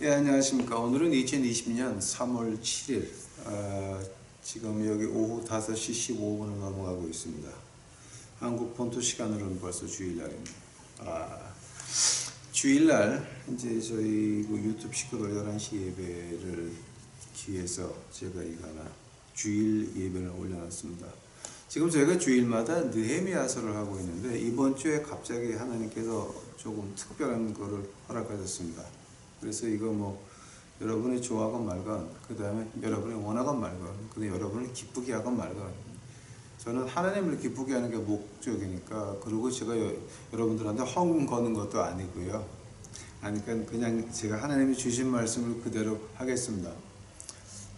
예, 안녕하십니까. 오늘은 2020년 3월 7일, 지금 여기 오후 5시 15분을 넘어가고 있습니다. 한국 본토 시간으로는 벌써 주일날입니다. 주일날, 이제 저희 유튜브 식구들 11시 예배를 기해서 제가 이거 하나 주일 예배를 올려놨습니다. 지금 저희가 주일마다 느헤미야서를 하고 있는데, 이번 주에 갑자기 하나님께서 조금 특별한 거를 허락하셨습니다. 그래서 이거 여러분이 좋아하건 말건, 그 다음에 여러분이 원하건 말건, 그 다음에 여러분을 기쁘게 하건 말건, 저는 하나님을 기쁘게 하는 게 목적이니까. 그리고 제가 여러분들한테 헌금 거는 것도 아니고요. 그냥 제가 하나님이 주신 말씀을 그대로 하겠습니다.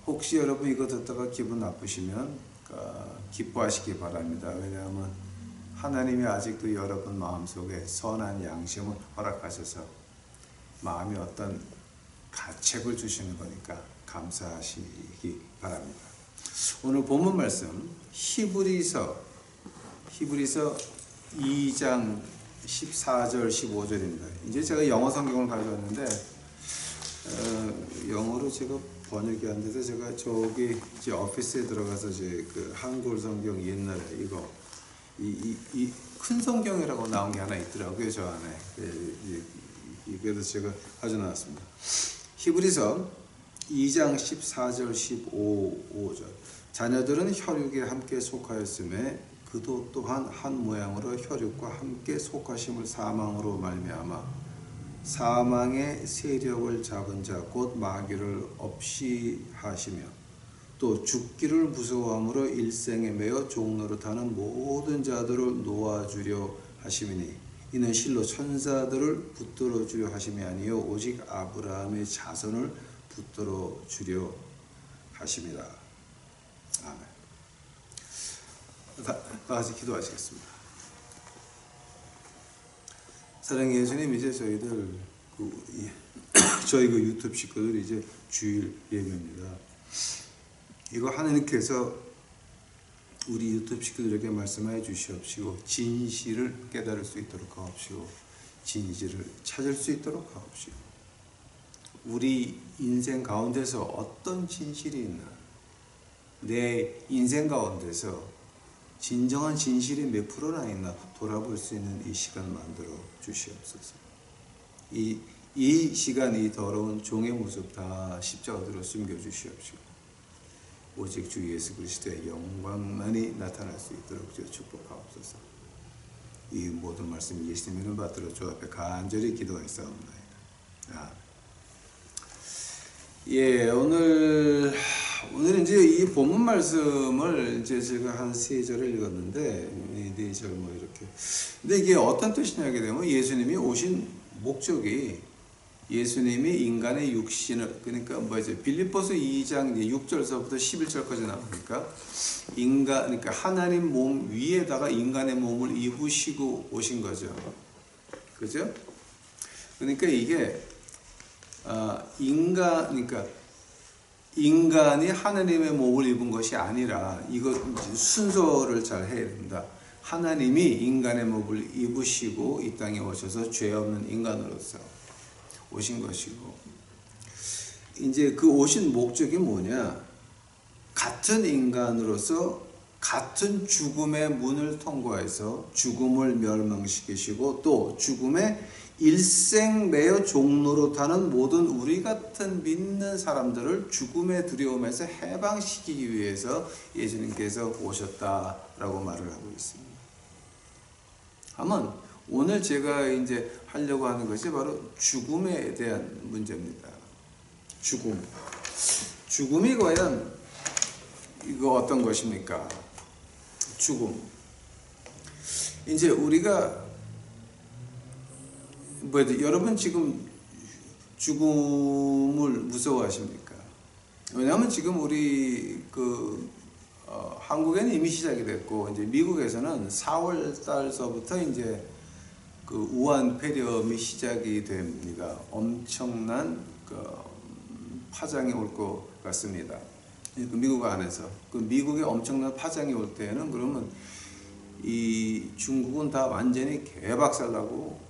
혹시 여러분 이거 듣다가 기분 나쁘시면 기뻐하시기 바랍니다. 왜냐하면 하나님이 아직도 여러분 마음속에 선한 양심을 허락하셔서 마음에 어떤 가책을 주시는 거니까 감사하시기 바랍니다. 오늘 본문 말씀 히브리서 2장 14절 15절입니다. 이제 제가 영어 성경을 가져왔는데 영어로 제가 번역이 안 돼서 제가 저기 이제 오피스에 들어가서 이제 그 한글 성경 옛날에 이거 이 큰 성경이라고 나온 게 하나 있더라고요. 저 안에 그래서 제가 가져놨습니다. 히브리서 2장 14절 15절 자녀들은 혈육에 함께 속하였음에 그도 또한 한 모양으로 혈육과 함께 속하심을 사망으로 말미암아 사망의 세력을 잡은 자 곧 마귀를 없이 하시며 또 죽기를 무서워함으로 일생에 매어 종노릇하는 모든 자들을 놓아주려 하심이니 이는 실로 천사들을 붙들어 주려 하심이 아니요 오직 아브라함의 자손을 붙들어 주려 하심이라. 아멘. 다 같이 기도하시겠습니다. 사랑의 예수님, 이제 저희들 저희 유튜브 식구들 이제 주일 예배입니다. 이거 하나님께서 우리 유튜브 식구들에게 말씀하여 주시옵시고 진실을 깨달을 수 있도록 하옵시고 진실을 찾을 수 있도록 하옵시고 우리 인생 가운데서 어떤 진실이 있나, 내 인생 가운데서 진정한 진실이 몇 프로나 있나 돌아볼 수 있는 이 시간 만들어 주시옵소서. 이 시간, 이 더러운 종의 모습 다 십자가로 숨겨 주시옵시고 오직 주 예수 그리스도의 영광만이 나타날 수 있도록 축복하옵소서. 이 모든 말씀 예수님의 이름 받들어 주 앞에 간절히 기도하였사옵나이다. 예, 오늘 이제 이 본문 말씀을 이제 제가 한 3절을 읽었는데 4절 이렇게. 근데 이게 어떤 뜻이냐 하게 되면 예수님이 오신 목적이 예수님이 인간의 육신을, 그러니까 빌립보서 2장 6절서부터 11절까지 나오니까 그러니까 하나님 몸 위에다가 인간의 몸을 입으시고 오신 거죠. 그죠? 그러니까 이게 그러니까 인간이 하나님의 몸을 입은 것이 아니라, 이거 순서를 잘 해야 됩니다. 하나님이 인간의 몸을 입으시고 이 땅에 오셔서 죄 없는 인간으로서 오신 것이고, 이제 그 오신 목적이 뭐냐? 같은 인간으로서 같은 죽음의 문을 통과해서 죽음을 멸망시키시고 또 죽음의 일생 매여 종노릇하는 모든 우리 같은 믿는 사람들을 죽음의 두려움에서 해방시키기 위해서 예수님께서 오셨다라고 말을 하고 있습니다. 하면 오늘 제가 이제 하려고 하는 것이 바로 죽음에 대한 문제입니다. 죽음이 과연 이거 어떤 것입니까? 죽음. 이제 우리가 여러분 지금 죽음을 무서워하십니까? 왜냐하면 지금 우리 한국에는 이미 시작이 됐고, 이제 미국에서는 4월 달서부터 이제 우한 폐렴이 시작이 됩니다. 엄청난 파장이 올 것 같습니다. 미국 안에서 미국에 엄청난 파장이 올 때는 그러면 이 중국은 다 완전히 개박살나고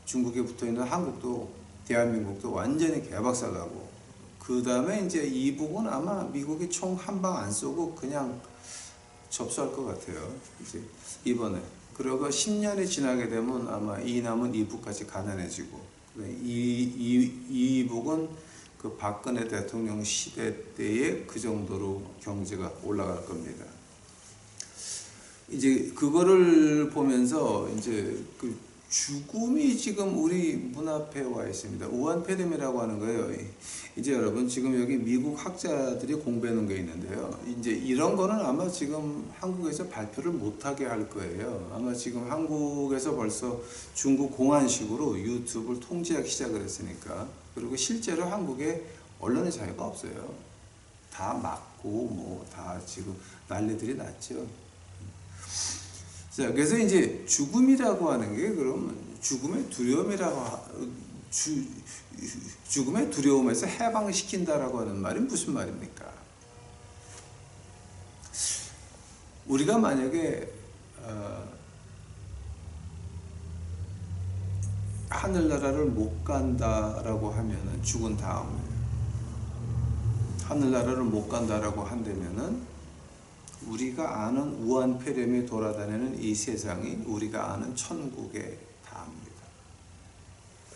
중국에 붙어있는 한국도 대한민국도 완전히 개박살나고, 그 다음에 이제 이북은 아마 미국이 총 한 방 안 쏘고 그냥 접수할 것 같아요. 이제 이번에. 그리고 10년이 지나게 되면 아마 이 남은 이북까지 가난해지고, 이북은 그 박근혜 대통령 시대 때에 그 정도로 경제가 올라갈 겁니다. 이제 그거를 보면서 이제 그 죽음이 지금 우리 문 앞에 와 있습니다. 우한폐렴이라고 하는 거예요. 이제 여러분, 지금 여기 미국 학자들이 공부해 놓은 게 있는데요. 이제 이런 거는 아마 지금 한국에서 발표를 못하게 할 거예요. 아마 지금 한국에서 벌써 중국 공안식으로 유튜브를 통제하기 시작을 했으니까. 그리고 실제로 한국에 언론의 자유가 없어요. 다 막고 뭐 다 지금 난리들이 났죠. 자, 그래서 이제 죽음이라고 하는 게, 그러면 죽음의 죽음의 두려움에서 해방시킨다라고 하는 말이 무슨 말입니까? 우리가 만약에 하늘나라를 못 간다라고 하면은, 죽은 다음에 하늘나라를 못 간다라고 한다면은, 우리가 아는 우한폐렴이 돌아다니는 이 세상이 우리가 아는 천국에 닿습니다.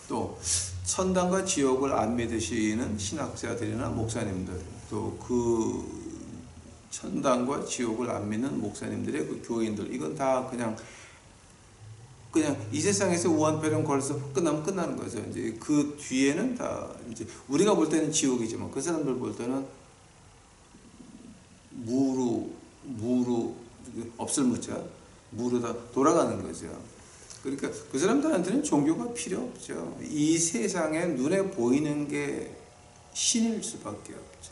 또 천당과 지옥을 안 믿으시는 신학자들이나 목사님들, 또 그 천당과 지옥을 안 믿는 목사님들의 그 교인들, 이건 다 그냥 이 세상에서 우한폐렴 걸려서 끝나면 끝나는 거죠. 이제 그 뒤에는 다 이제 우리가 볼 때는 지옥이지만 그 사람들 볼 때는 무로 없을 무자 무로 다 돌아가는 거죠. 그러니까 그 사람들한테는 종교가 필요 없죠. 이 세상에 눈에 보이는 게 신일 수밖에 없죠.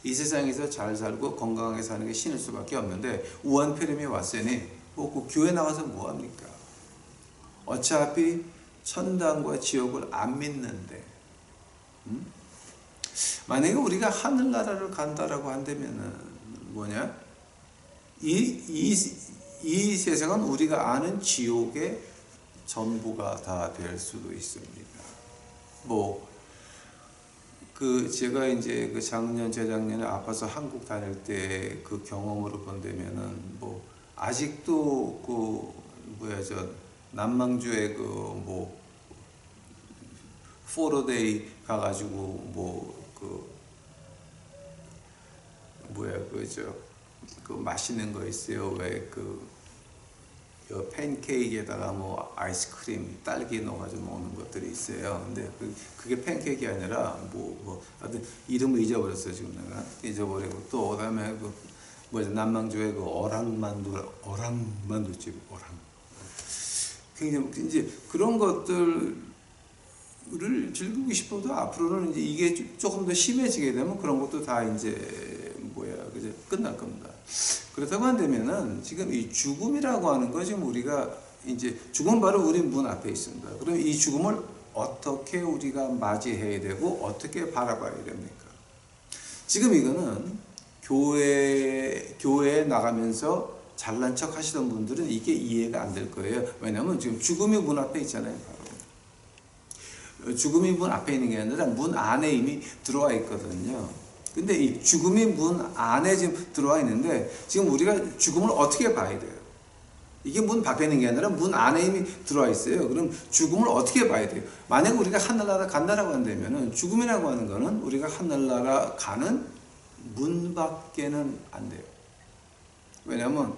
이 세상에서 잘 살고 건강하게 사는 게 신일 수밖에 없는데, 우한폐렴이 왔으니 그 교회 나가서 뭐 합니까? 어차피 천당과 지옥을 안 믿는데, 만약에 우리가 하늘나라를 간다라고 한다면은 뭐냐? 이 세상은 우리가 아는 지옥의 전부가 다 될 수도 있습니다. 제가 이제 그 작년, 재작년에 아파서 한국 다닐 때 그 경험으로 본다면은, 아직도 남망주에 포로데이 가가지고 맛있는 거 있어요. 팬케이크에다가 아이스크림, 딸기 넣어가지고 먹는 것들이 있어요. 근데 그게 팬케이크가 아니라 하여튼 이름을 잊어버렸어요. 지금 내가 잊어버리고, 또 그다음에 남망주에 어랑만두집, 굉장히 이제 그런 것들을 즐기고 싶어도 앞으로는 이제 이게 조금 더 심해지게 되면 그런 것도 다 이제 끝날 겁니다. 그렇다고 한다면은 지금 이 죽음이라고 하는 거, 지금 우리가 이제 죽음 바로 우리 문 앞에 있습니다. 그럼 이 죽음을 어떻게 우리가 맞이해야 되고 어떻게 바라봐야 됩니까? 지금 이거는 교회에 나가면서 잘난 척 하시던 분들은 이게 이해가 안 될 거예요. 왜냐하면 지금 죽음이 문 앞에 있잖아요. 바로 죽음이 문 앞에 있는 게 아니라 문 안에 이미 들어와 있거든요. 근데 이 죽음이 문 안에 지금 들어와 있는데, 지금 우리가 죽음을 어떻게 봐야 돼요? 이게 문 밖에 있는 게 아니라 문 안에 이미 들어와 있어요. 그럼 죽음을 어떻게 봐야 돼요? 만약 우리가 하늘나라 간다라고 한다면은, 죽음이라고 하는 거는 우리가 하늘나라 가는 문 밖에는 안 돼요. 왜냐하면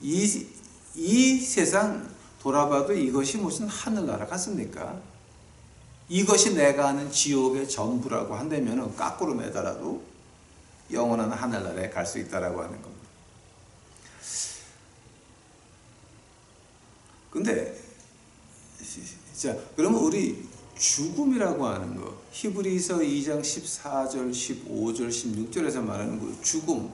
이 세상 돌아봐도 이것이 무슨 하늘나라 같습니까? 이것이 내가 아는 지옥의 전부라고 한다면 까꾸로 매달아도 영원한 하늘나라에 갈 수 있다라고 하는 겁니다. 근데 자, 그러면 우리 죽음이라고 하는 거, 히브리서 2장 14절, 15절, 16절에서 말하는 그 죽음,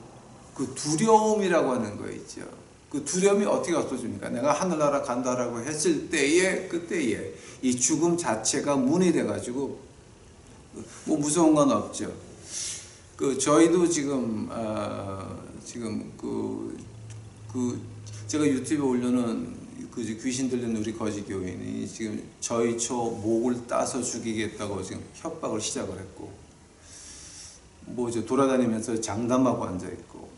그 두려움이라고 하는 거 있죠. 그 두려움이 어떻게 없어집니까? 내가 하늘나라 간다라고 했을 때에, 그때에 이 죽음 자체가 문이 돼가지고 무서운 건 없죠. 저희도 지금 제가 유튜브에 올려놓은 그 귀신 들린 우리 거지 교인이 지금 저희 초 목을 따서 죽이겠다고 지금 협박을 시작을 했고, 뭐 이제 돌아다니면서 장담하고 앉아 있고,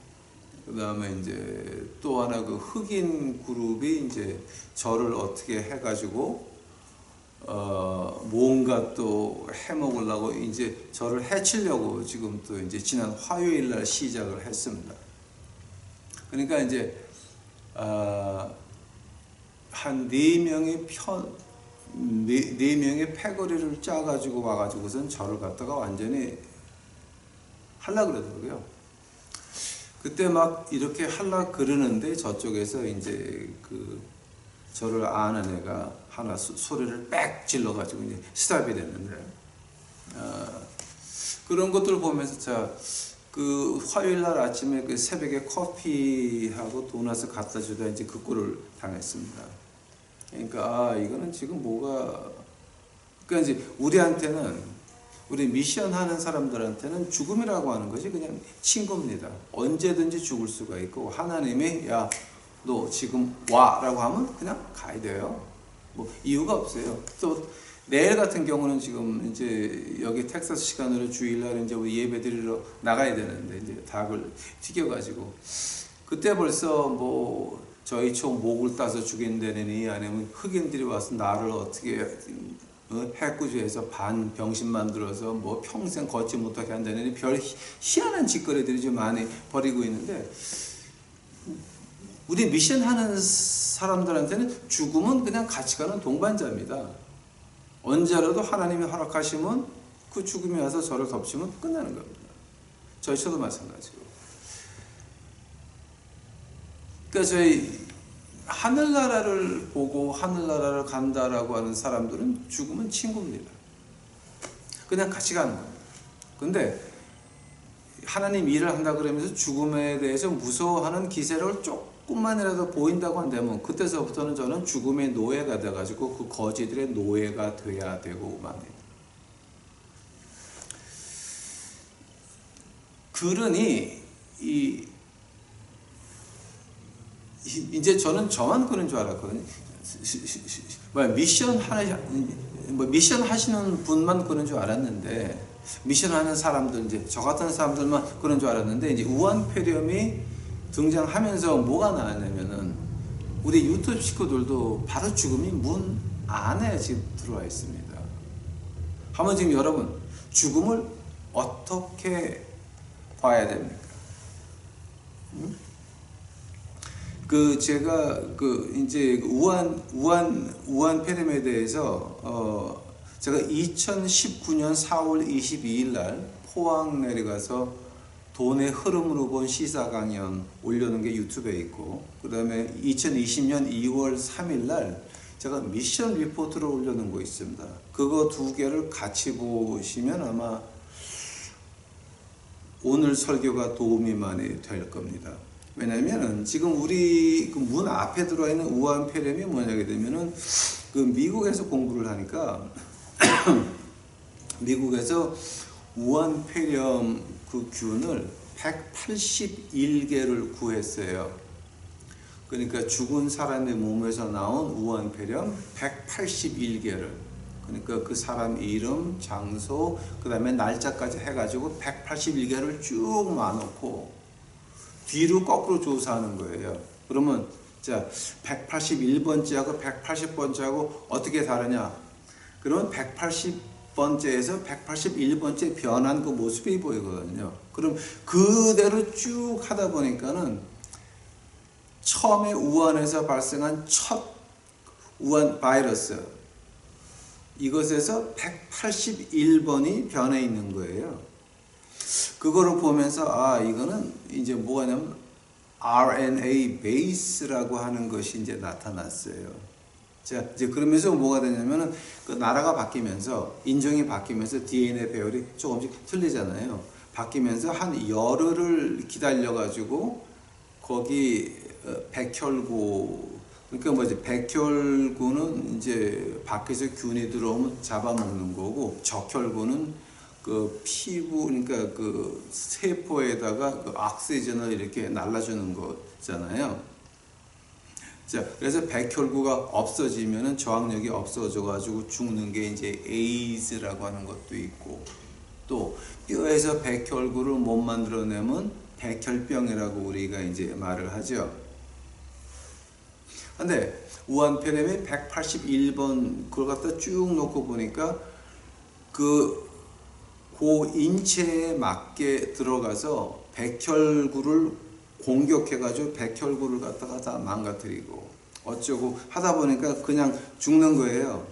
그 다음에 이제 또 하나 그 흑인 그룹이 이제 저를 어떻게 해가지고 뭔가 또 해먹으려고 이제 저를 해치려고 지금 또 이제 지난 화요일 날 시작을 했습니다. 그러니까 이제 한 4명의 네 명의 패거리를 짜가지고 와가지고선 저를 갖다가 완전히 하려 그러더라고요. 그때 막 이렇게 하려 그러는데 저쪽에서 이제 그 저를 아는 애가 하나 소리를 빽 질러가지고 이제 스탑이 됐는데, 그런 것들을 보면서 자, 그 화요일 날 아침에 그 새벽에 커피하고 도넛을 갖다 주다 이제 그 꼴을 당했습니다. 그러니까 이거는 지금 뭐가, 그러니까 이제 우리한테는, 우리 미션 하는 사람들한테는 죽음이라고 하는 것이 그냥 친구입니다. 언제든지 죽을 수가 있고, 하나님이 야 너 지금 와 라고 하면 그냥 가야 돼요. 뭐 이유가 없어요. 또 내일 같은 경우는 지금 이제 여기 텍사스 시간으로 주일날 이제 우리 예배 드리러 나가야 되는데, 이제 닭을 튀겨가지고 그때 벌써 뭐 저희 총 목을 따서 죽인다느니, 아니면 흑인들이 와서 나를 어떻게 해꾸지해서 반 병신 만들어서 뭐 평생 걷지 못하게 한다느니 별 희한한 짓거리들이 좀 많이 벌이고 있는데, 우리 미션 하는 사람들한테는 죽음은 그냥 같이 가는 동반자입니다. 언제라도 하나님이 허락하시면 그 죽음이 와서 저를 덮치면 끝나는 겁니다. 저도 마찬가지고. 그러니까 저희 하늘나라를 보고 하늘나라를 간다라고 하는 사람들은 죽음은 친구입니다. 그냥 같이 가는 겁니다. 근데 하나님 일을 한다 그러면서 죽음에 대해서 무서워하는 기세를 조금만이라도 보인다고 한다면, 그때서부터는 저는 죽음의 노예가 돼가지고 그 거지들의 노예가 돼야 되고 맙니다. 그러니 이제 저는 저만 그런 줄 알았거든요. 미션 하시는 분만 그런 줄 알았는데, 미션 하는 사람들, 이제 저 같은 사람들만 그런 줄 알았는데, 이제 우한폐렴이 등장하면서 뭐가 나왔냐면은, 우리 유튜브 식구들도 바로 죽음이 문 안에 지금 들어와 있습니다. 한번 지금 여러분, 죽음을 어떻게 봐야 됩니까? 제가 이제 우한폐렴에 대해서 제가 2019년 4월 22일 날 포항 내려가서 돈의 흐름으로 본 시사 강연 올려놓은 게 유튜브에 있고, 그 다음에 2020년 2월 3일 날 제가 미션 리포트를 올려놓은 거 있습니다. 그거 두 개를 같이 보시면 아마 오늘 설교가 도움이 많이 될 겁니다. 왜냐면은 지금 우리 그 문 앞에 들어와 있는 우한폐렴이 뭐냐게 되면은, 그 미국에서 공부를 하니까 미국에서 우한폐렴 그 균을 181개를 구했어요. 그러니까 죽은 사람의 몸에서 나온 우한폐렴 181개를, 그러니까 그 사람 이름, 장소, 그 다음에 날짜까지 해가지고 181개를 쭉 놔놓고 뒤로 거꾸로 조사하는 거예요. 그러면 자, 181번째하고 180번째하고 어떻게 다르냐? 그러면 180번째에서 181번째 변한 그 모습이 보이거든요. 그럼 그대로 쭉 하다 보니까는 처음에 우한에서 발생한 첫 우한 바이러스, 이것에서 181번이 변해 있는 거예요. 그거를 보면서 이거는 이제 뭐냐면 RNA 베이스라고 하는 것이 이제 나타났어요. 자, 이제 그러면서 뭐가 되냐면은 그 나라가 바뀌면서, 인종이 바뀌면서 DNA 배열이 조금씩 틀리잖아요. 바뀌면서 한 열흘을 기다려가지고 거기 백혈구, 그러니까 뭐지, 백혈구는 이제 밖에서 균이 들어오면 잡아먹는 거고, 적혈구는 그 피부, 그러니까 그 세포에다가 그 옥시전을 이렇게 날라주는 거잖아요. 자, 그래서 백혈구가 없어지면은 저항력이 없어져 가지고 죽는 게 이제 에이즈라고 하는 것도 있고, 또 뼈에서 백혈구를 못 만들어내면 백혈병이라고 우리가 이제 말을 하죠. 근데 우한폐렴이 181번 그걸 갖다 쭉 놓고 보니까 그 인체에 맞게 들어가서 백혈구를 공격해가지고 백혈구를 갖다가 다 망가뜨리고 어쩌고 하다 보니까 그냥 죽는 거예요.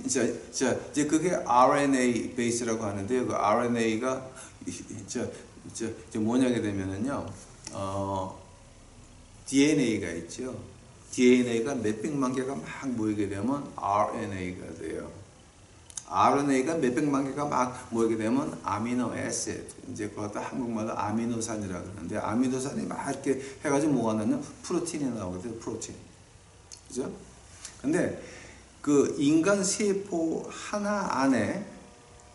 이제 그게 RNA 베이스라고 하는데요. 그 RNA가 이제 뭐냐게 되면은요, DNA가 있죠. DNA가 몇백만 개가 막 모이게 되면 RNA가 돼요. RNA가 몇백만 개가 막 모이게 되면 아미노 애시드, 이제 그것도 한국말로 아미노산이라고 그러는데, 아미노산이 막 이렇게 해가지고 뭐가 나냐? 프로틴이 나오거든요. 프로틴. 그죠? 근데 그 인간 세포 하나 안에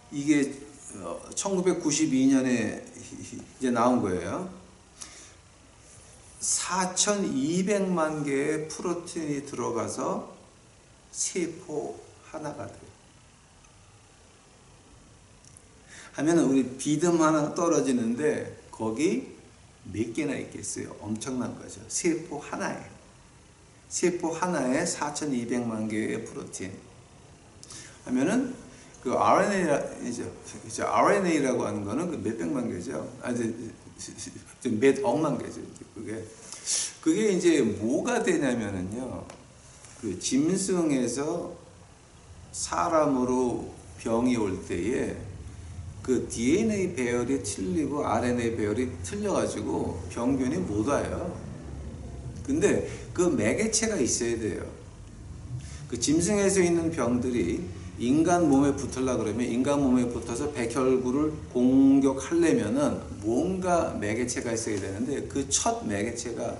이게 1992년에 이제 나온 거예요. 4,200만 개의 프로틴이 들어가서 세포 하나가 돼요. 하면 우리 비듬 하나 떨어지는데 거기 몇 개나 있겠어요? 엄청난 거죠. 세포 하나에 4,200만 개의 프로틴 하면은 그 RNA라고 하는 거는 그 몇백만 개죠. 몇 억만 개죠. 그게 이제 뭐가 되냐면은요, 그 짐승에서 사람으로 병이 올 때에 그 DNA 배열이 틀리고 RNA 배열이 틀려가지고 병균이 못 와요. 근데 그 매개체가 있어야 돼요. 그 짐승에서 있는 병들이 인간 몸에 붙으려 그러면 인간 몸에 붙어서 백혈구를 공격하려면은 뭔가 매개체가 있어야 되는데 그 첫 매개체가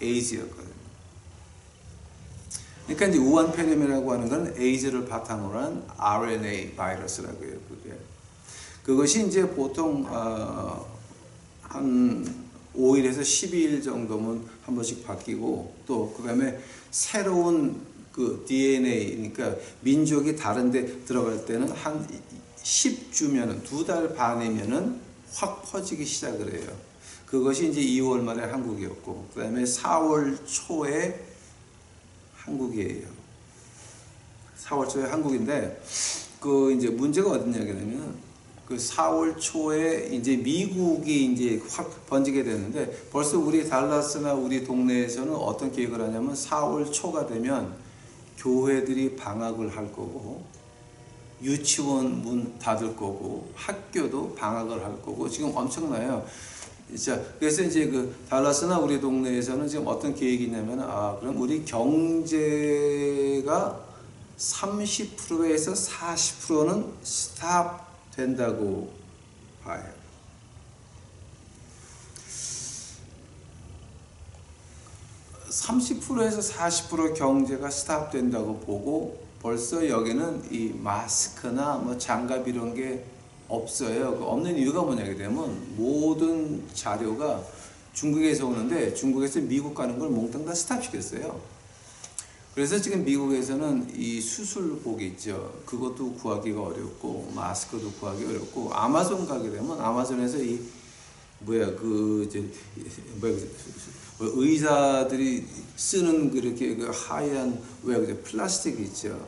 에이즈였거든요. 그러니까 이제 우한폐렴이라고 하는 건 에이즈를 바탕으로 한 RNA 바이러스라고 해요. 그것이 이제 보통 한 5일에서 12일 정도면 한 번씩 바뀌고, 또 그다음에 새로운 그 DNA, 그러니까 민족이 다른데 들어갈 때는 한 10주면은 2달 반이면은 확 퍼지기 시작을 해요. 그것이 이제 2월 말에 한국이었고, 그다음에 4월 초에 한국이에요. 4월 초에 한국인데, 그 이제 문제가 어디냐면 그 4월 초에 이제 미국이 이제 확 번지게 되는데, 벌써 우리 달라스나 우리 동네에서는 어떤 계획을 하냐면 4월 초가 되면 교회들이 방학을 할 거고, 유치원 문 닫을 거고, 학교도 방학을 할 거고, 지금 엄청나요. 자, 그래서 이제 그 달라스나 우리 동네에서는 지금 어떤 계획이 있냐면, 그럼 우리 경제가 30%에서 40%는 스탑 된다고 봐요. 30%에서 40% 경제가 스탑된다고 보고, 벌써 여기는 이 마스크나 뭐 장갑 이런 게 없어요. 없는 이유가 뭐냐게 되면 모든 자료가 중국에서 오는데 중국에서 미국 가는 걸 몽땅 다 스탑시켰어요. 그래서 지금 미국에서는 이 수술복 있죠. 그것도 구하기가 어렵고, 마스크도 구하기 어렵고, 아마존 가게 되면 아마존에서 이 의사들이 쓰는 그렇게 그 하얀 플라스틱 있죠.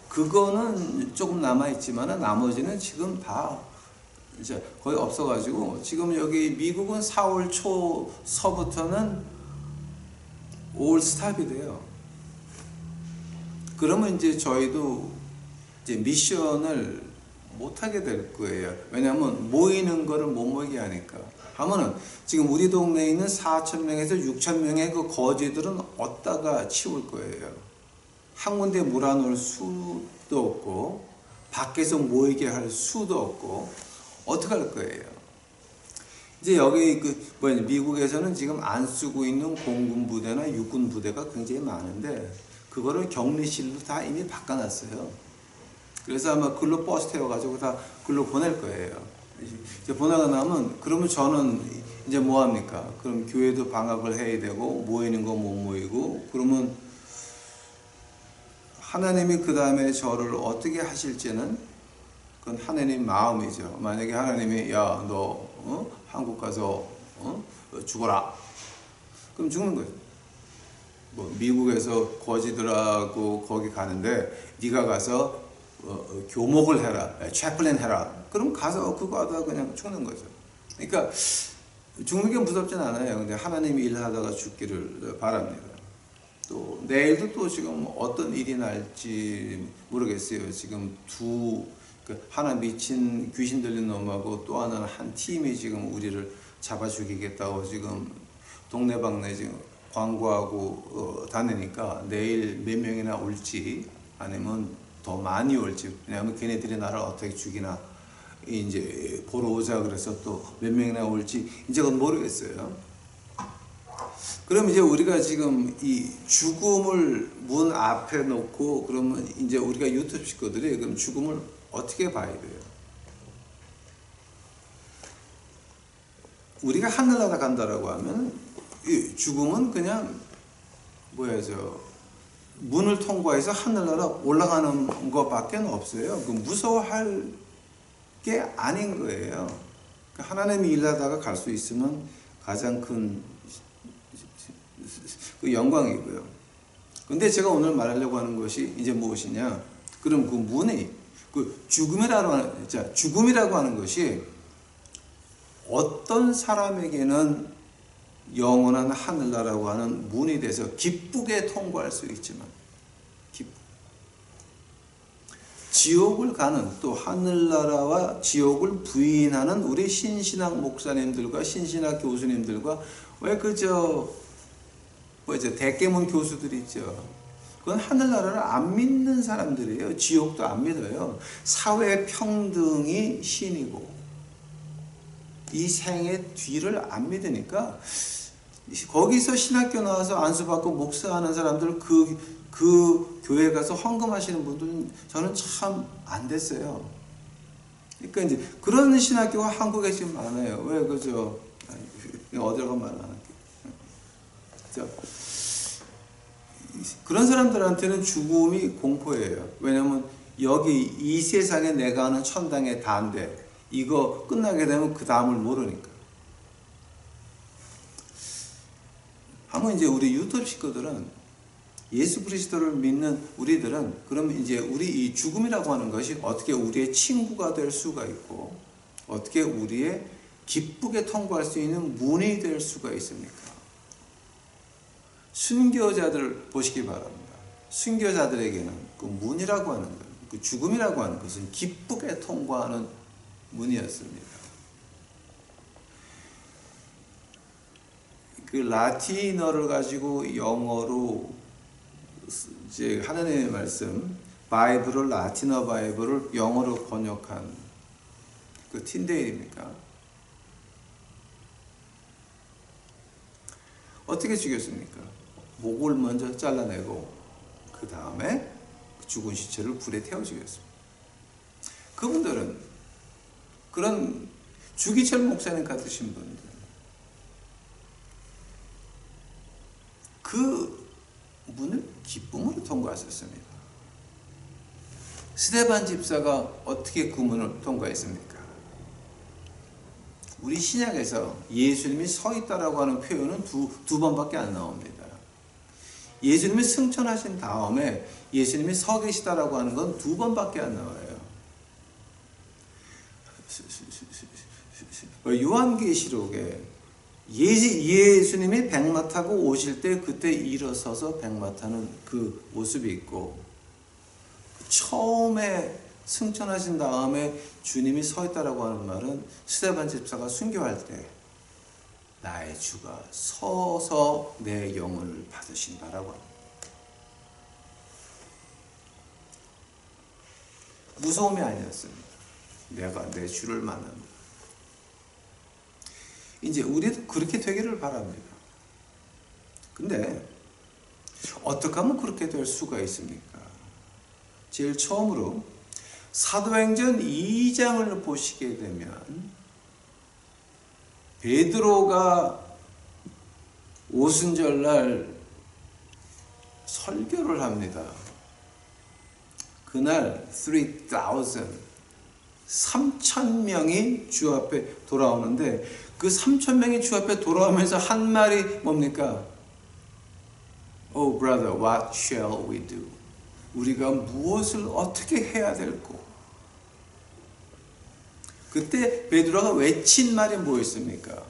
그거는 조금 남아 있지만 나머지는 지금 다 이제 거의 없어가지고, 지금 여기 미국은 4월 초서부터는 올 스탑이 돼요. 그러면 이제 저희도 이제 미션을 못 하게 될 거예요. 왜냐하면 모이는 거를 못 모이게 하니까. 하면은 지금 우리 동네에 있는 4,000명에서 6,000명의 그 거지들은 어디다가 치울 거예요. 한 군데 몰아놓을 수도 없고, 밖에서 모이게 할 수도 없고, 어떻게 할 거예요? 이제 여기 미국에서는 지금 안 쓰고 있는 공군 부대나 육군 부대가 굉장히 많은데, 그거를 격리실로 다 이미 바꿔놨어요. 그래서 아마 글로 버스 태워가지고 다 글로 보낼 거예요. 이제 번화가 나면 그러면 저는 이제 뭐 합니까? 그럼 교회도 방학을 해야 되고 모이는 거 못 모이고 그러면 하나님이 그 다음에 저를 어떻게 하실지는 그건 하나님 마음이죠. 만약에 하나님이 야 너 한국 가서 죽어라. 그럼 죽는 거예요. 뭐 미국에서 거지들하고 거기 가는데 네가 가서 교목을 해라, 채플린 해라. 그럼 가서 그거 하다가 그냥 죽는 거죠. 그러니까 죽는 게 무섭진 않아요. 근데 하나님이 일하다가 죽기를 바랍니다. 또 내일도 또 지금 어떤 일이 날지 모르겠어요. 지금 하나 미친 귀신 들린 놈하고 또 하나는 한 팀이 지금 우리를 잡아 죽이겠다고 지금 동네방네 지금 광고하고 다니니까 내일 몇 명이나 올지 아니면 더 많이 올지, 왜냐하면 걔네들이 나를 어떻게 죽이나 이제 보러 오자 그래서 또 몇 명이나 올지 이제 그건 모르겠어요. 그럼 이제 우리가 지금 이 죽음을 문 앞에 놓고 그러면 이제 우리가 유튜브 식구들이 그럼 죽음을 어떻게 봐야 돼요? 우리가 하늘나라 간다라고 하면 이 죽음은 그냥 문을 통과해서 하늘나라 올라가는 것밖에 없어요. 그 무서워할 게 아닌 거예요. 하나님이 일하다가 갈 수 있으면 가장 큰 영광이고요. 근데 제가 오늘 말하려고 하는 것이 이제 무엇이냐? 그럼 그 문이 죽음이라고 하는 것이 어떤 사람에게는 영원한 하늘나라라고 하는 문이 돼서 기쁘게 통과할 수 있지만 지옥을 가는 또 하늘나라와 지옥을 부인하는 우리 신신학 목사님들과 신신학 교수님들과 대깨문 교수들 있죠. 그건 하늘나라를 안 믿는 사람들이에요. 지옥도 안 믿어요. 사회평등이 신이고 이 생의 뒤를 안 믿으니까 거기서 신학교 나와서 안수받고 목사하는 사람들 그 교회 가서 헌금하시는 분들은 저는 참 안 됐어요. 그러니까 이제 그런 신학교가 한국에 지금 많아요. 왜 어디로 가면 말 안 할게요. 그런 사람들한테는 죽음이 공포예요. 왜냐면 여기 이 세상에 내가 하는 천당의 단대 이거 끝나게 되면 그 다음을 모르니까. 한번 이제 우리 유튜브 식구들은 예수 그리스도를 믿는 우리들은 그러면 이제 우리 이 죽음이라고 하는 것이 어떻게 우리의 친구가 될 수가 있고 어떻게 우리의 기쁘게 통과할 수 있는 문이 될 수가 있습니까? 순교자들 보시기 바랍니다. 순교자들에게는 그 문이라고 하는 것, 그 죽음이라고 하는 것은 기쁘게 통과하는 문이었습니다. 그 라틴어를 가지고 영어로 이제 하나님의 말씀, 바이블을 라틴어 바이블을 영어로 번역한 그 틴데일입니까? 어떻게 죽였습니까? 목을 먼저 잘라내고 그 다음에 죽은 시체를 불에 태워 죽였습니다. 그분들은 그런 주기철 목사님 같으신 분들 그 문을 기쁨으로 통과하셨습니다. 스데반 집사가 어떻게 그 문을 통과했습니까? 우리 신약에서 예수님이 서 있다라고 하는 표현은 두 번밖에 안 나옵니다. 예수님이 승천하신 다음에 예수님이 서 계시다라고 하는 건 두 번밖에 안 나와요. 요한계시록에 예수님이 백마 타고 오실 때 그때 일어서서 백마 타는 그 모습이 있고 처음에 승천하신 다음에 주님이 서 있다라고 하는 말은 스데반 집사가 순교할 때 나의 주가 서서 내 영혼을 받으신다라고 합니다. 무서움이 아니었습니다. 내가 내 주를 만납니다. 이제 우리도 그렇게 되기를 바랍니다. 근데 어떻게 하면 그렇게 될 수가 있습니까? 제일 처음으로 사도행전 2장을 보시게 되면 베드로가 오순절날 설교를 합니다. 그날 3,000명이 주 앞에 돌아오는데 그 3,000명이 주 앞에 돌아오면서 한 말이 뭡니까? Oh brother, what shall we do? 우리가 무엇을 어떻게 해야 될꼬? 그때 베드로가 외친 말이 뭐였습니까?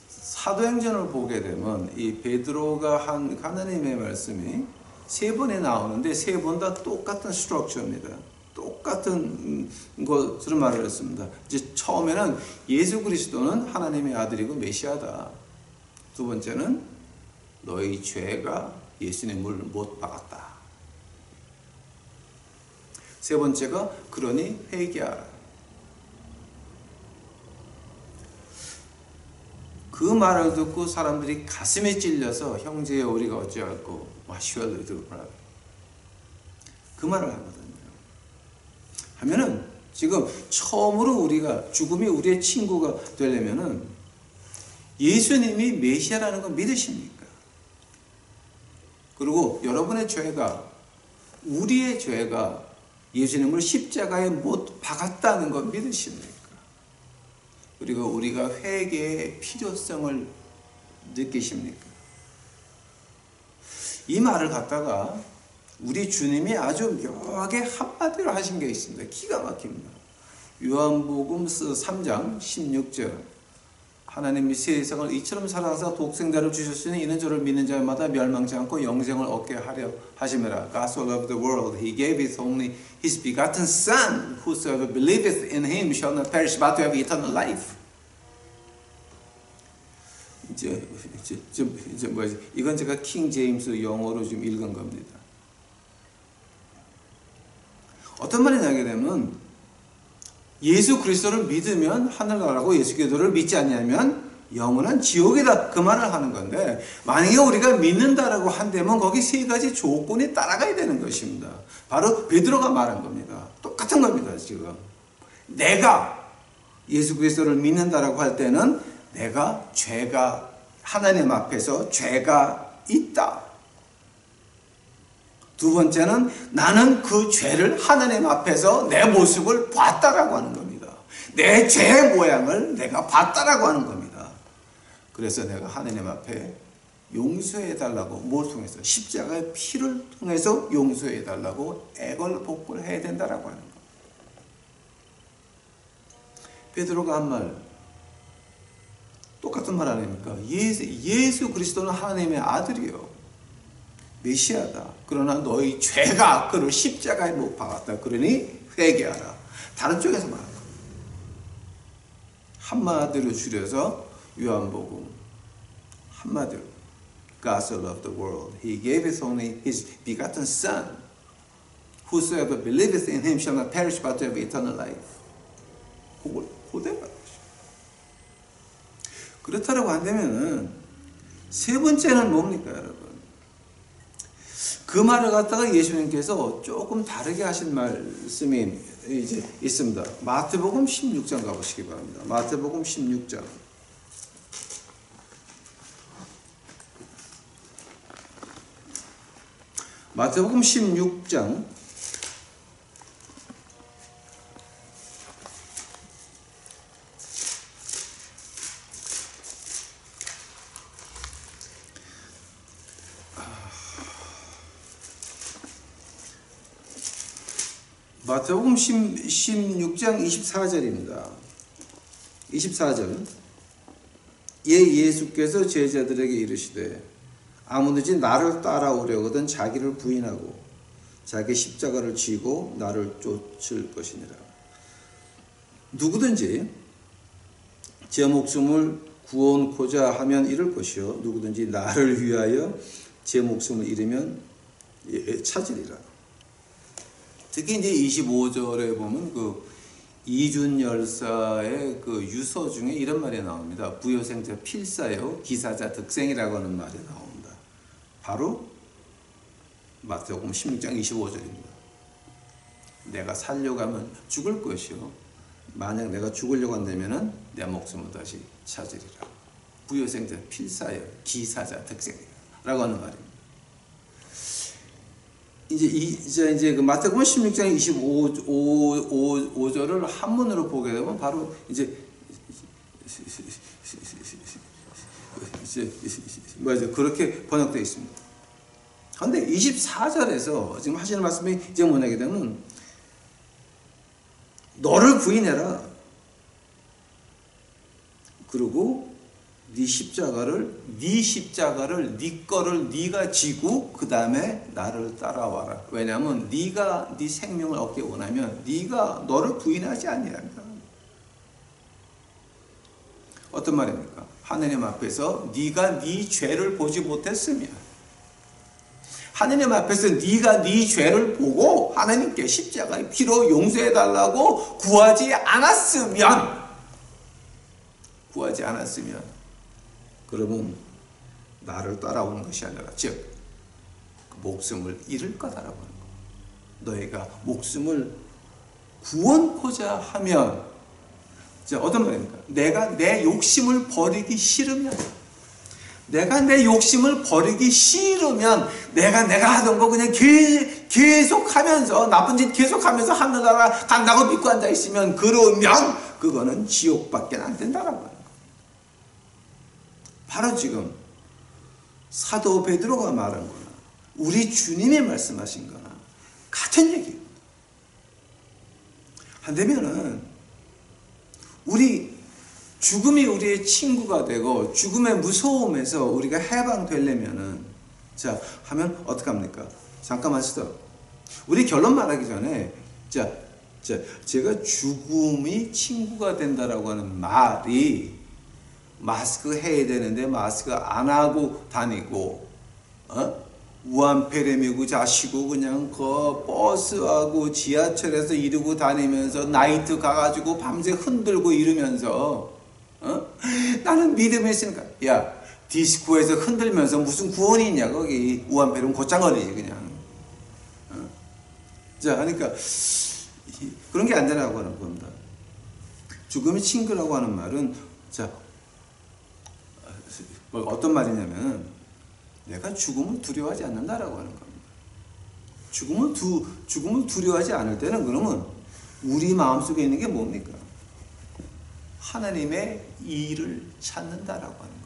사도행전을 보게 되면 이 베드로가 한 하나님의 말씀이 세 번에 나오는데 세 번 다 똑같은 스트럭처입니다. 똑같은 것으로 말을 했습니다. 이제 처음에는 예수 그리스도는 하나님의 아들이고 메시아다. 두 번째는 너희 죄가 예수님을 못 박았다. 세 번째가 그러니 회개하라. 그 말을 듣고 사람들이 가슴에 찔려서 형제여 우리가 어찌할꼬 그 말을 하거든요. 하면은 지금 처음으로 우리가 죽음이 우리의 친구가 되려면은 예수님이 메시아라는 걸 믿으십니까? 그리고 여러분의 죄가 우리의 죄가 예수님을 십자가에 못 박았다는 걸 믿으십니까? 그리고 우리가 회개의 필요성을 느끼십니까? 이 말을 갖다가 우리 주님이 아주 묘하게 한마디로 하신 게 있습니다. 기가 막힙니다. 요한복음 3장 16절 하나님이 세상을 이처럼 사랑하사 독생자를 주셨으니 이는 저를 믿는 자마다 멸망치 않고 영생을 얻게 하려 하심이라. God so loved the world, He gave His begotten Son, whosoever believeth in Him shall not perish but have eternal life. 이제 뭐지? 이건 제가 킹 제임스 영어로 좀 읽은 겁니다. 어떤 말이 나게 되면 예수 그리스도를 믿으면 하늘나라고 예수 그리스도를 믿지 않냐면 영원한 지옥이다. 그 말을 하는 건데 만약에 우리가 믿는다라고 한다면 거기 세 가지 조건이 따라가야 되는 것입니다. 바로 베드로가 말한 겁니다. 똑같은 겁니다. 지금 내가 예수 그리스도를 믿는다라고 할 때는 내가 죄가 하나님 앞에서 죄가 있다. 두 번째는 나는 그 죄를 하나님 앞에서 내 모습을 봤다라고 하는 겁니다. 내 죄의 모양을 내가 봤다라고 하는 겁니다. 그래서 내가 하나님 앞에 용서해 달라고 뭘 통해서? 십자가의 피를 통해서 용서해 달라고 애걸복걸 해야 된다라고 하는 겁니다. 베드로가 한 말 똑같은 말 아닙니까? 예수 그리스도는 하나님의 아들이요. 메시아다. 그러나 너희 죄가 그를 십자가에 못 박았다. 그러니 회개하라. 다른 쪽에서 말한 겁니다. 한마디로 줄여서 요한복음 한마디로 God so loved the world, He gave His begotten Son, whosoever believeth in Him shall not perish but have eternal life. 그걸 고대가 것이죠. 그렇다라고 한다면은 세 번째는 뭡니까, 여러분? 그 말을 갖다가 예수님께서 조금 다르게 하신 말씀이 이제 있습니다. 마태복음 16장 가보시기 바랍니다. 마태복음 16장. 마태복음 16장 16장 24절입니다. 24절. 예수께서 제자들에게 이르시되 아무든지 나를 따라오려거든 자기를 부인하고 자기 십자가를 지고 나를 쫓을 것이니라. 누구든지 제 목숨을 구원코자 하면 잃을 것이요 누구든지 나를 위하여 제 목숨을 잃으면 찾으리라. 특히 이제 25절에 보면 그 이준 열사의 그 유서 중에 이런 말이 나옵니다. 부요생자 필사요 기사자 득생이라고 하는 말이 나옵니다. 바로 마태복음 16장 25절입니다. 내가 살려가면 죽을 것이요 만약 내가 죽으려고 한다면은 내 목숨을 다시 찾으리라. 부여생자, 필사여, 기사자, 득생이라고 하는 말입니다. 이제 그 마태복음 16장 25절을 한문으로 보게 되면 바로 뭐죠? 그렇게 번역되어 있습니다. 그런데 24절에서 지금 하시는 말씀이 이제 뭐냐게 되면 너를 부인해라. 그리고 네 십자가를 네 거를 네가 지고 그 다음에 나를 따라와라. 왜냐하면 네가 네 생명을 얻기 원하면 네가 너를 부인하지 아니한다. 어떤 말입니까? 하느님 앞에서 네가 네 죄를 보지 못했으면, 하느님 앞에서 네가 네 죄를 보고 하나님께 십자가의 피로 용서해달라고 구하지 않았으면 그러면 나를 따라오는 것이 아니라 즉 목숨을 잃을 거다라고 하는 거. 너희가 목숨을 구원코자 하면, 자, 어떤 말입니까? 내가 내 욕심을 버리기 싫으면, 내가 하던 거 그냥 계속하면서 나쁜 짓 계속하면서 하늘나라 간다고 믿고 앉아 있으면, 그러면 그거는 지옥밖에 안 된다라고 하는 거. 바로 지금 사도 베드로가 말한 거나 우리 주님이 말씀하신 거나 같은 얘기입니다. 한다면은 죽음이 우리의 친구가 되고 죽음의 무서움에서 우리가 해방되려면은, 자, 하면 어떡합니까? 잠깐만 스톱. 우리 결론 말하기 전에 제가 죽음이 친구가 된다라고 하는 말이, 마스크 해야 되는데 마스크 안 하고 다니고, 우한폐렴 이고 자시고 그냥 그 버스하고 지하철에서 이러고 다니면서 나이트 가가지고 밤새 흔들고 이러면서, 나는 믿음이 있으니까, 야, 디스코에서 흔들면서 무슨 구원이 있냐, 거기 우한폐렴 곧장 걸리지 그냥. 자, 그러니까 그런 게 안 되라고 하는 겁니다. 죽음의 친구라고 하는 말은, 자, 어떤 말이냐면 내가 죽음을 두려워하지 않는다라고 하는 겁니다. 죽음을 두려워하지 않을 때는 그러면 우리 마음속에 있는 게 뭡니까? 하나님의 일을 찾는다라고 하는 거예요.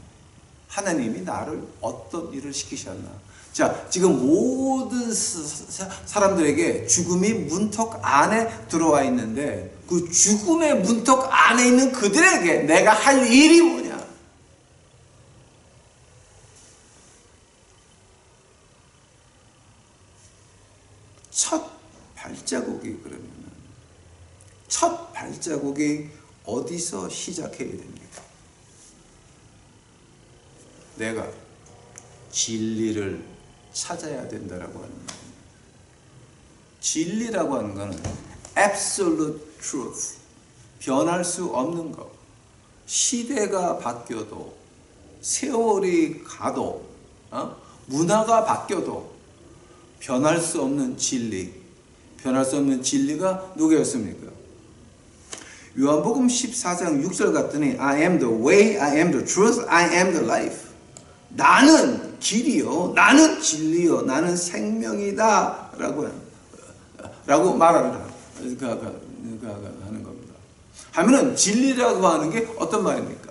하나님이 나를 어떤 일을 시키셨나. 자, 지금 모든 사람들에게 죽음이 문턱 안에 들어와 있는데, 그 죽음의 문턱 안에 있는 그들에게 내가 할 일이 뭐냐? 첫 발자국이 어디서 시작해야 됩니까? 내가 진리를 찾아야 된다라고 하는 겁니다. 진리라고 하는 것은 absolute truth, 변할 수 없는 것. 시대가 바뀌어도, 세월이 가도, 문화가 바뀌어도 변할 수 없는 진리. 변할 수 없는 진리가 누구였습니까? 요한복음 14장 6절 같더니 I am the way, I am the truth, I am the life. 나는 길이요, 나는 진리요, 나는 생명이다 라고 말하는 겁니다. 하면은 진리라고 하는 게 어떤 말입니까?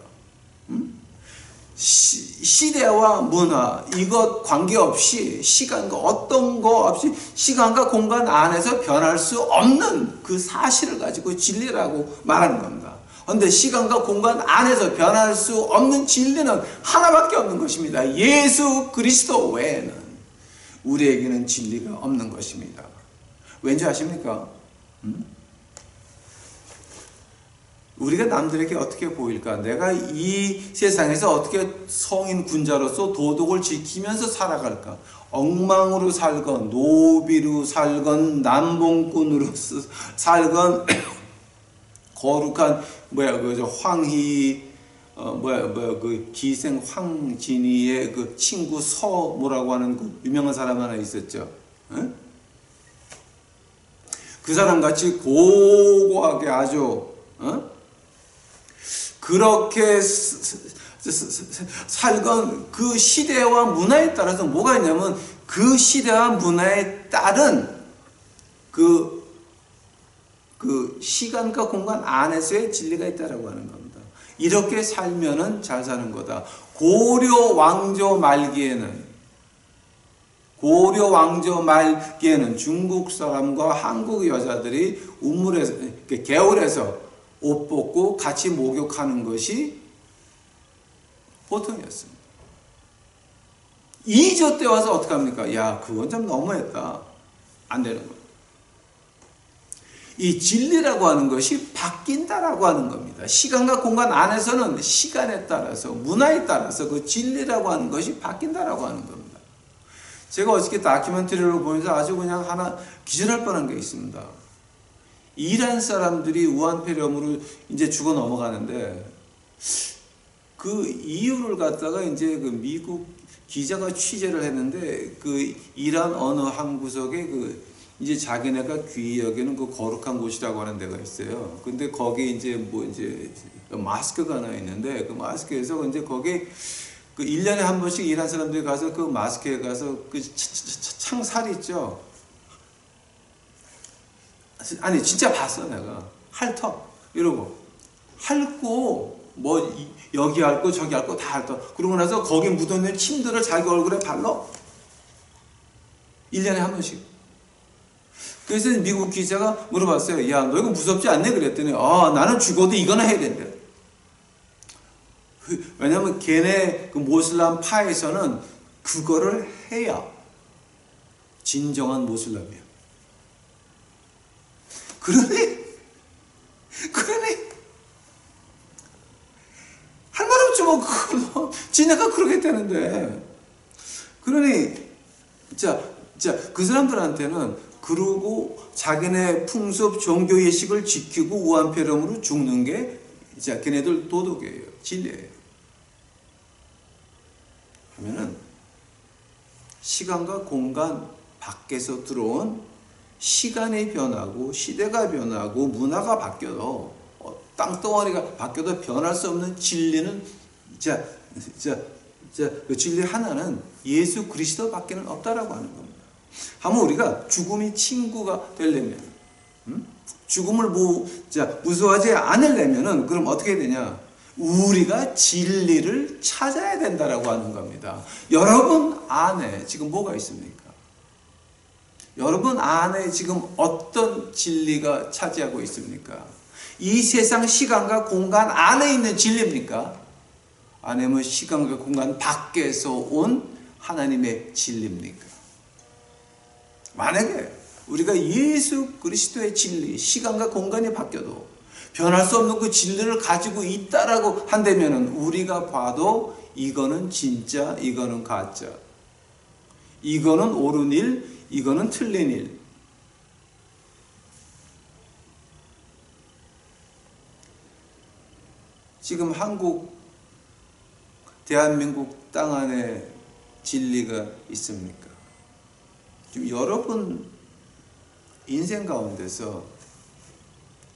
시대와 문화, 이것 관계없이, 시간과 어떤 거 없이 시간과 공간 안에서 변할 수 없는 그 사실을 가지고 진리라고 말하는 겁니다. 그런데 시간과 공간 안에서 변할 수 없는 진리는 하나밖에 없는 것입니다. 예수 그리스도 외에는 우리에게는 진리가 없는 것입니다. 왠지 아십니까? 우리가 남들에게 어떻게 보일까? 내가 이 세상에서 어떻게 성인 군자로서 도덕을 지키면서 살아갈까? 엉망으로 살건, 노비로 살건, 남봉꾼으로 살건, 거룩한 황희 그 기생 황진이의 그 친구 서모라고 하는 그 유명한 사람 하나 있었죠. 그 사람 같이 고고하게 아주 그렇게 살건 그 시대와 문화에 따라서 뭐가 있냐면 그 시대와 문화에 따른 그 시간과 공간 안에서의 진리가 있다라고 하는 겁니다. 이렇게 살면은 잘 사는 거다. 고려 왕조 말기에는 중국 사람과 한국 여자들이 우물에서, 개울에서 옷 벗고 같이 목욕하는 것이 보통이었습니다. 2조 때 와서 어떻게 합니까? 야, 그건 좀 너무했다. 안 되는 거예요. 이 진리라고 하는 것이 바뀐다라고 하는 겁니다. 시간과 공간 안에서는 시간에 따라서, 문화에 따라서 그 진리라고 하는 것이 바뀐다라고 하는 겁니다. 제가 어저께 다큐멘터리를 보면서 아주 그냥 하나 기절할 뻔한 게 있습니다. 이란 사람들이 우한폐렴으로 이제 죽어 넘어가는데 그 이유를 갖다가 이제 그 미국 기자가 취재를 했는데 그 이란 어느 한 구석에 이제 자기네가 귀히 여기는 그 거룩한 곳이라고 하는 데가 있어요. 근데 거기에 이제 마스크가 하나 있는데 그 마스크에서 이제 거기 그 1년에 한 번씩 이란 사람들이 가서 그 마스크에 가서 그 창살 있죠. 아니 진짜 봤어 내가. 핥어 이러고 핥고 여기 핥고 저기 핥고 다 핥어. 그러고 나서 거기 묻어있는 침들을 자기 얼굴에 발라. 1년에 한 번씩. 그래서 미국 기자가 물어봤어요. 야, 너 이거 무섭지 않네? 그랬더니 나는 죽어도 이거나 해야 된대. 왜냐면 걔네 그 모슬람 파에서는 그거를 해야 진정한 모슬람이야. 그러니 할 말 없지 뭐. 지네가 그러겠다는데. 그러니 그 사람들한테는 그러고 자기네 풍습 종교 예식을 지키고 우한폐렴으로 죽는 게 걔네들 도덕이에요. 진리예요. 하면은 시간과 공간 밖에서 들어온 시간이 변하고 시대가 변하고 문화가 바뀌어도 땅덩어리가 바뀌어도 변할 수 없는 진리는 그 진리 하나는 예수 그리스도밖에는 없다라고 하는 겁니다. 하면 우리가 죽음이 친구가 되려면, 죽음을 무서워하지 않으려면은 그럼 어떻게 되냐? 우리가 진리를 찾아야 된다라고 하는 겁니다. 여러분 안에 지금 뭐가 있습니까? 여러분 안에 지금 어떤 진리가 차지하고 있습니까? 이 세상 시간과 공간 안에 있는 진리입니까? 아니면 시간과 공간 밖에서 온 하나님의 진리입니까? 만약에 우리가 예수 그리스도의 진리, 시간과 공간이 바뀌어도 변할 수 없는 그 진리를 가지고 있다라고 한다면 우리가 봐도 이거는 진짜, 이거는 가짜, 이거는 옳은 일, 이거는 틀린 일. 지금 대한민국 땅 안에 진리가 있습니까? 지금 여러분 인생 가운데서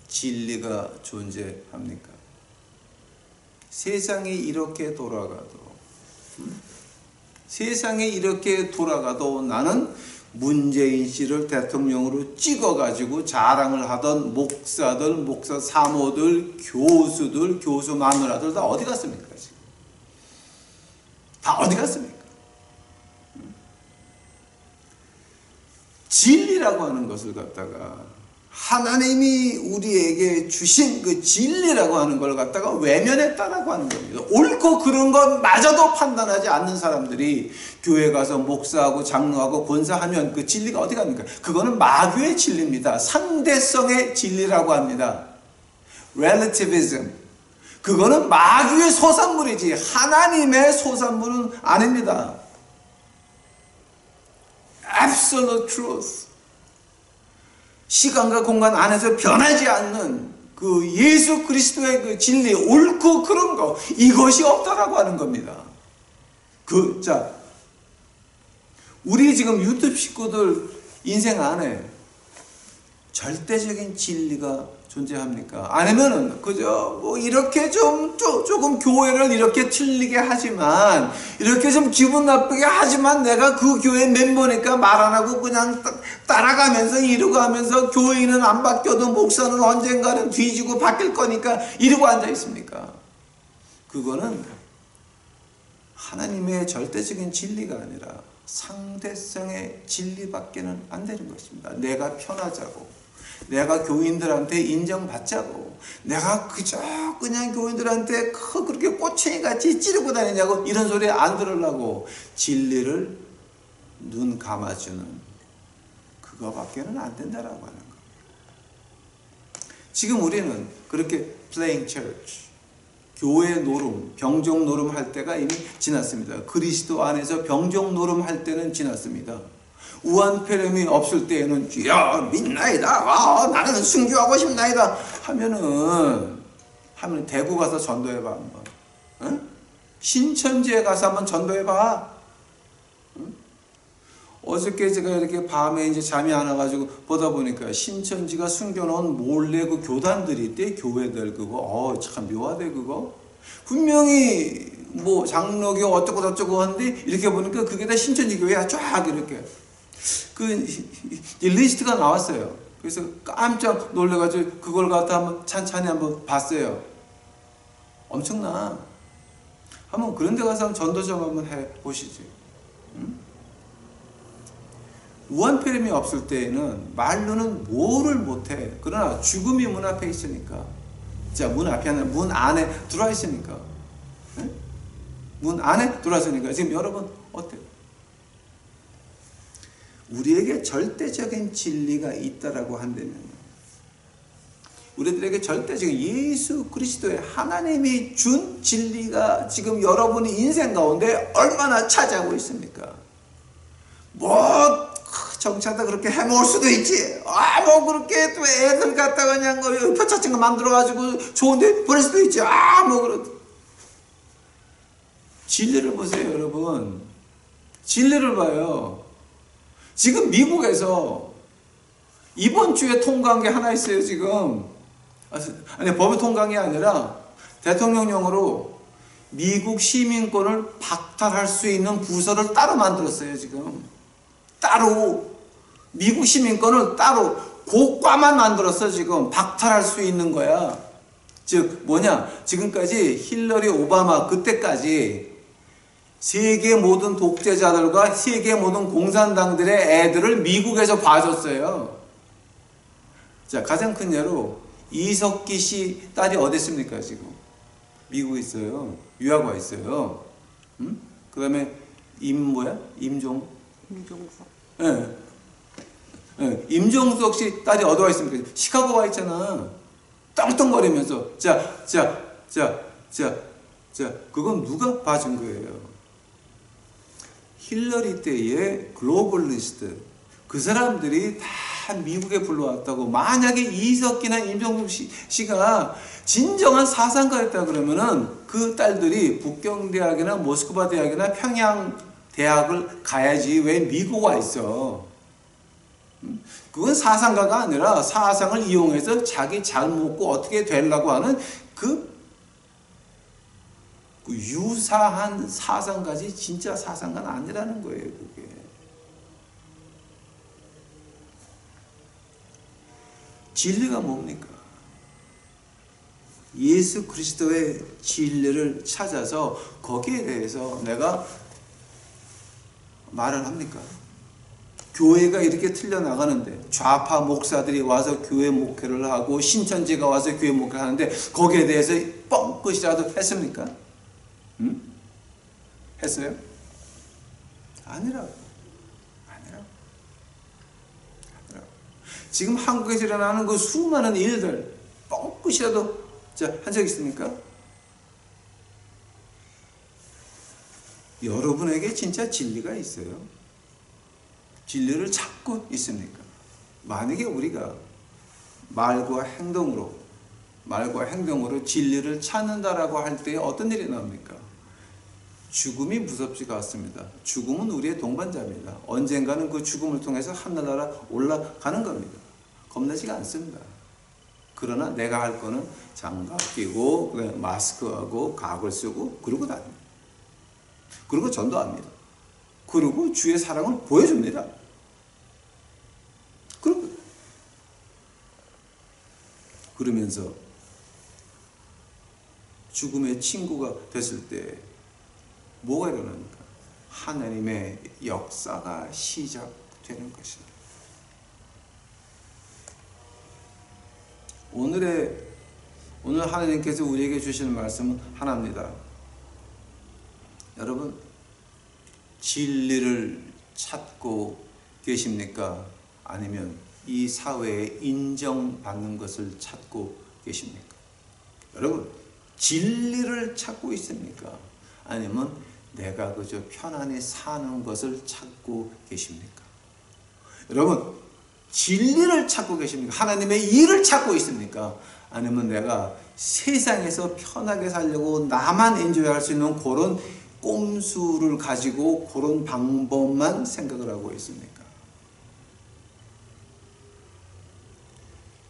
진리가 존재합니까? 세상이 이렇게 돌아가도 나는 문재인 씨를 대통령으로 찍어가지고 자랑을 하던 목사들, 목사 사모들, 교수들, 교수 마누라들 다 어디 갔습니까? 지금? 다 어디 갔습니까? 진리라고 하는 것을 갖다가 하나님이 우리에게 주신 그 진리라고 하는 걸 갖다가 외면했다라고 하는 겁니다. 옳고 그른 것마저도 판단하지 않는 사람들이 교회 가서 목사하고 장로하고 권사하면 그 진리가 어디 갑니까? 그거는 마귀의 진리입니다. 상대성의 진리라고 합니다. relativism. 그거는 마귀의 소산물이지 하나님의 소산물은 아닙니다. absolute truth. 시간과 공간 안에서 변하지 않는 그 예수 그리스도의 그 진리, 옳고 그런 거, 이것이 없다라고 하는 겁니다. 우리 지금 유튜브 식구들 인생 안에 절대적인 진리가 존재합니까? 아니면은 그저 뭐 이렇게 조금 교회를 이렇게 틀리게 하지만, 이렇게 좀 기분 나쁘게 하지만 내가 그 교회 멤버니까 말 안 하고 그냥 따라가면서 이러고 하면서 교인은 안 바뀌어도 목사는 언젠가는 뒤지고 바뀔 거니까 이러고 앉아 있습니까? 그거는 하나님의 절대적인 진리가 아니라 상대성의 진리밖에는 안 되는 것입니다. 내가 편하자고, 내가 교인들한테 인정받자고, 내가 그저 그냥 교인들한테 그렇게 꼬챙이같이 찌르고 다니냐고 이런 소리 안 들으려고 진리를 눈 감아주는 그거밖에는 안 된다라고 하는 거. 지금 우리는 그렇게 playing church, 교회 노름, 병정 노름 할 때가 이미 지났습니다. 그리스도 안에서 병정 노름 할 때는 지났습니다. 우한폐렴이 없을 때에는 주여 믿나이다, 나는 순교하고 싶나이다 하면은 대구 가서 전도해봐 한번. 응? 신천지에 가서 한번 전도해봐. 응? 어저께 제가 이렇게 밤에 이제 잠이 안 와가지고 보다 보니까 신천지가 숨겨놓은 몰래 그 교단들이 있대. 교회들 그거 참 묘하대. 그거 분명히 뭐 장로교 어쩌고 저쩌고 하는데 이렇게 보니까 그게 다 신천지 교회야. 쫙 이렇게 그 리스트가 나왔어요. 그래서 깜짝 놀래가지고 그걸 갖다 한번 찬찬히 한번 봤어요. 엄청나. 한번 그런 데 가서 전도 좀 한번 해보시지. 응? 우한폐렴이 없을 때에는 말로는 뭐를 못해. 그러나 죽음이 문 앞에 있으니까, 자, 문 앞에 아니라 문 안에 들어와 있으니까, 응? 문 안에 들어와 있으니까 지금 여러분 어때요? 우리에게 절대적인 진리가 있다라고 한다면, 우리들에게 절대적인 예수 그리스도의 하나님이 준 진리가 지금 여러분의 인생 가운데 얼마나 차지하고 있습니까? 뭐 정치하다 그렇게 해먹을 수도 있지. 뭐 그렇게 또 애들 갖다가 그냥 표차층 거 만들어가지고 좋은데 보낼 수도 있지. 뭐 그렇. 진리를 보세요, 여러분. 진리를 봐요. 지금 미국에서 이번 주에 통과한 게 하나 있어요, 지금. 아니, 법이 통과한 게 아니라 대통령령으로 미국 시민권을 박탈할 수 있는 부서를 따로 만들었어요, 지금. 따로. 미국 시민권을 따로 고과만 만들었어. 지금 박탈할 수 있는 거야. 즉 뭐냐, 지금까지 힐러리 오바마 그때까지 세계 모든 독재자들과 세계 모든 공산당들의 애들을 미국에서 봐줬어요. 자, 가장 큰 예로 이석기 씨 딸이 어디 있습니까? 지금 미국에 있어요. 유학 와 있어요. 응? 그 다음에 임종석. 네. 네. 임종석 씨 딸이 어디 와 있습니까? 시카고 와 있잖아. 떵떵거리면서. 그건 누가 봐준 거예요? 힐러리 때의 글로벌리스트, 그 사람들이 다 미국에 불러왔다고. 만약에 이석기나 임종석 씨가 진정한 사상가였다 그러면은 그 딸들이 북경대학이나 모스크바 대학이나 평양 대학을 가야지 왜 미국 와 있어? 그건 사상가가 아니라 사상을 이용해서 자기 잘 먹고 어떻게 되려고 하는 그 유사한 사상가지 진짜 사상가는 아니라는 거예요, 그게. 진리가 뭡니까? 예수 그리스도의 진리를 찾아서 거기에 대해서 내가 말을 합니까? 교회가 이렇게 틀려나가는데 좌파 목사들이 와서 교회 목회를 하고 신천지가 와서 교회 목회를 하는데 거기에 대해서 뻥끗이라도 했습니까? 응? 했어요? 아니라고. 지금 한국에서 일어나는 그 수많은 일들 뻥끗이라도 한 적 있습니까? 여러분에게 진짜 진리가 있어요? 진리를 찾고 있습니까? 만약에 우리가 말과 행동으로 진리를 찾는다라고 할 때 어떤 일이 나옵니까? 죽음이 무섭지가 않습니다. 죽음은 우리의 동반자입니다. 언젠가는 그 죽음을 통해서 하늘나라 올라가는 겁니다. 겁나지가 않습니다. 그러나 내가 할 거는 장갑 끼고 마스크하고 각을 쓰고 그러고 다닙니다. 그리고 전도합니다. 그리고 주의 사랑을 보여줍니다. 그러면서 죽음의 친구가 됐을 때 뭐가 일어납니까? 하나님의 역사가 시작되는 것입니다. 오늘 하나님께서 우리에게 주시는 말씀은 하나입니다. 여러분, 진리를 찾고 계십니까? 아니면 이 사회에 인정받는 것을 찾고 계십니까? 여러분, 진리를 찾고 있습니까? 아니면 내가 그저 편안히 사는 것을 찾고 계십니까? 여러분, 진리를 찾고 계십니까? 하나님의 일을 찾고 있습니까? 아니면 내가 세상에서 편하게 살려고 나만 엔조이할 수 있는 그런 꼼수를 가지고 그런 방법만 생각을 하고 있습니까?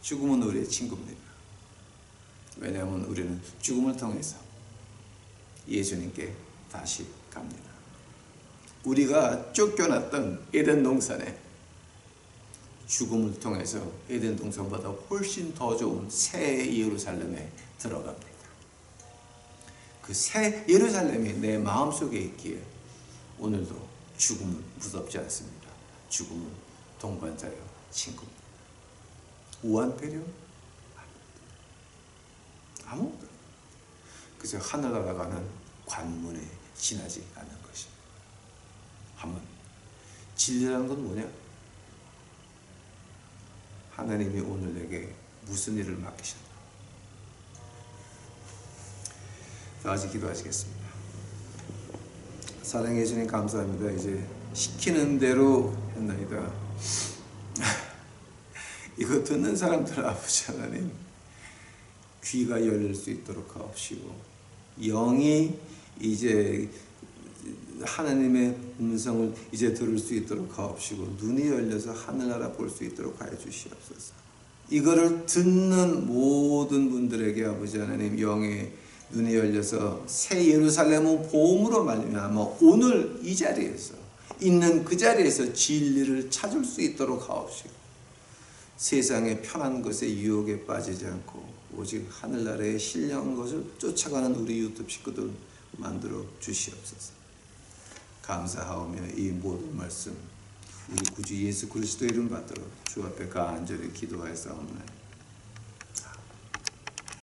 죽음은 우리의 친구입니다. 왜냐하면 우리는 죽음을 통해서 예수님께 다시 갑니다. 우리가 쫓겨났던 에덴 동산에 죽음을 통해서 에덴 동산보다 훨씬 더 좋은 새 예루살렘에 들어갑니다. 그 새 예루살렘이 내 마음속에 있기에 오늘도 죽음은 무섭지 않습니다. 죽음은 동반자요, 친구입니다. 우한폐렴? 아무것도. 그래서 하늘 날아가는 관문에 지나지 않는 것입니다. 한번 진리라는 건 뭐냐? 하나님이 오늘 내게 무슨 일을 맡기셨나? 다 같이 기도하시겠습니다. 사랑해 주님 감사합니다. 이제 시키는 대로 했나이다. 이거 듣는 사람들 아버지 하나님, 귀가 열릴 수 있도록 하옵시고, 영이 이제 하나님의 음성을 이제 들을 수 있도록 하옵시고, 눈이 열려서 하늘나라 볼 수 있도록 하여 주시옵소서. 이거를 듣는 모든 분들에게 아버지 하나님, 영의 눈이 열려서 새 예루살렘은 보험으로 말미암아 오늘 이 자리에서 있는 그 자리에서 진리를 찾을 수 있도록 하옵시고, 세상의 편한 것에 유혹에 빠지지 않고 오직 하늘나라의 신령한 것을 쫓아가는 우리 유튜브 식구들 만들어 주시옵소서. 감사하오며 이 모든 말씀 우리 구주 예수 그리스도 이름 받들어 주 앞에 간절히 기도하였사옵나이다.